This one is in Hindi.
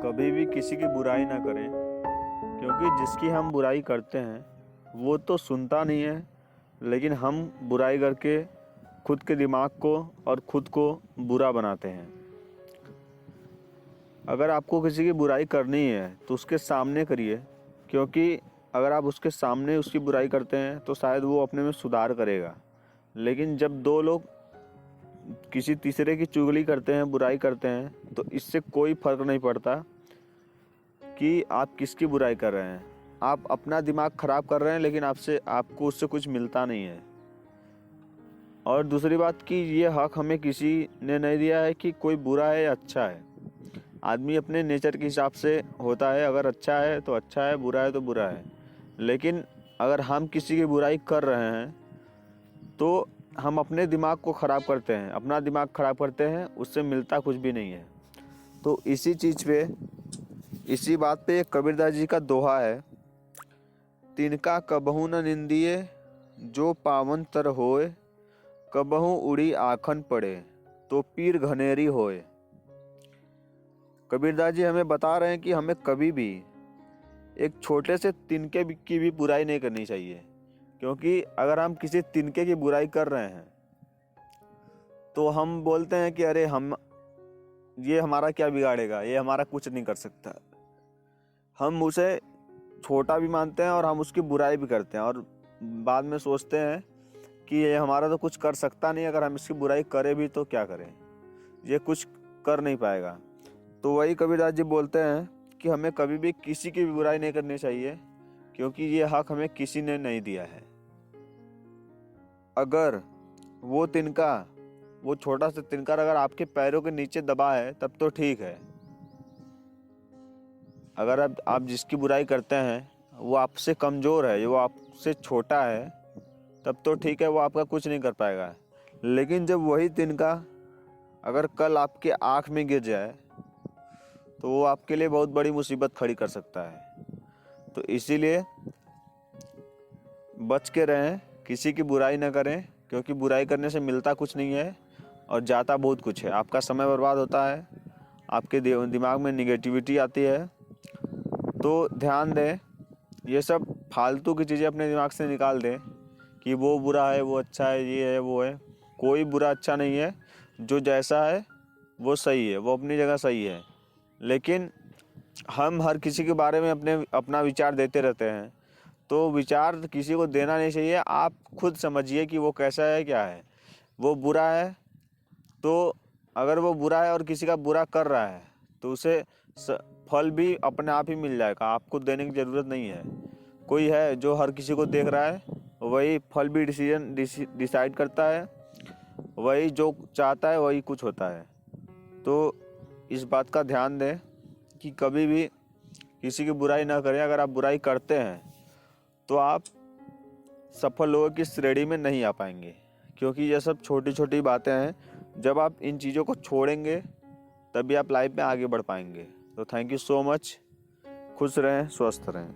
कभी भी किसी की बुराई ना करें, क्योंकि जिसकी हम बुराई करते हैं वो तो सुनता नहीं है, लेकिन हम बुराई करके खुद के दिमाग को और खुद को बुरा बनाते हैं। अगर आपको किसी की बुराई करनी है तो उसके सामने करिए, क्योंकि अगर आप उसके सामने उसकी बुराई करते हैं तो शायद वो अपने में सुधार करेगा। लेकिन जब दो लोग किसी तीसरे की चुगली करते हैं, बुराई करते हैं, तो इससे कोई फर्क नहीं पड़ता कि आप किसकी बुराई कर रहे हैं। आप अपना दिमाग खराब कर रहे हैं, लेकिन आपको उससे कुछ मिलता नहीं है। और दूसरी बात कि ये हक हमें किसी ने नहीं दिया है कि कोई बुरा है या अच्छा है। आदमी अपने नेचर के हिसाब से होता है, अगर अच्छा है तो अच्छा है, बुरा है तो बुरा है। लेकिन अगर हम किसी की बुराई कर रहे हैं तो हम अपने दिमाग को ख़राब करते हैं, अपना दिमाग ख़राब करते हैं, उससे मिलता कुछ भी नहीं है। तो इसी बात पे कबीरदास जी का दोहा है, तिनका कबहू न निंदिए जो पावन तर होए, कबहू उड़ी आखन पड़े तो पीर घनेरी होए। कबीरदास जी हमें बता रहे हैं कि हमें कभी भी एक छोटे से तिनके की भी बुराई नहीं करनी चाहिए, क्योंकि अगर हम किसी तिनके की बुराई कर रहे हैं तो हम बोलते हैं कि अरे ये हमारा क्या बिगाड़ेगा, ये हमारा कुछ नहीं कर सकता। हम उसे छोटा भी मानते हैं और हम उसकी बुराई भी करते हैं, और बाद में सोचते हैं कि ये हमारा तो कुछ कर सकता नहीं, अगर हम इसकी बुराई करें भी तो क्या करें, ये कुछ कर नहीं पाएगा। तो वही कबीरदास जी बोलते हैं कि हमें कभी भी किसी की भी बुराई नहीं करनी चाहिए, क्योंकि ये हक हमें किसी ने नहीं दिया है। अगर वो छोटा सा तिनका अगर आपके पैरों के नीचे दबा है तब तो ठीक है। अगर आप जिसकी बुराई करते हैं वो आपसे कमज़ोर है, वो आपसे छोटा है, तब तो ठीक है, वो आपका कुछ नहीं कर पाएगा। लेकिन जब वही तिनका अगर कल आपके आँख में गिर जाए तो वो आपके लिए बहुत बड़ी मुसीबत खड़ी कर सकता है। तो इसीलिए बच के रहें, किसी की बुराई ना करें, क्योंकि बुराई करने से मिलता कुछ नहीं है और जाता बहुत कुछ है। आपका समय बर्बाद होता है, आपके दिमाग में निगेटिविटी आती है। तो ध्यान दें, ये सब फालतू की चीज़ें अपने दिमाग से निकाल दें कि वो बुरा है, वो अच्छा है, ये है, वो है। कोई बुरा अच्छा नहीं है, जो जैसा है वो सही है, वो अपनी जगह सही है। लेकिन हम हर किसी के बारे में अपना विचार देते रहते हैं, तो विचार किसी को देना नहीं चाहिए। आप खुद समझिए कि वो कैसा है, क्या है। वो बुरा है तो अगर वो बुरा है और किसी का बुरा कर रहा है तो उसे फल भी अपने आप ही मिल जाएगा, आपको देने की ज़रूरत नहीं है। कोई है जो हर किसी को देख रहा है, वही फल भी डिसाइड करता है, वही जो चाहता है वही कुछ होता है। तो इस बात का ध्यान दें कि कभी भी किसी की बुराई ना करें। अगर आप बुराई करते हैं तो आप सफल लोगों की श्रेणी में नहीं आ पाएंगे, क्योंकि ये सब छोटी छोटी बातें हैं। जब आप इन चीज़ों को छोड़ेंगे तभी आप लाइफ में आगे बढ़ पाएंगे। तो थैंक यू सो मच। खुश रहें, स्वस्थ रहें।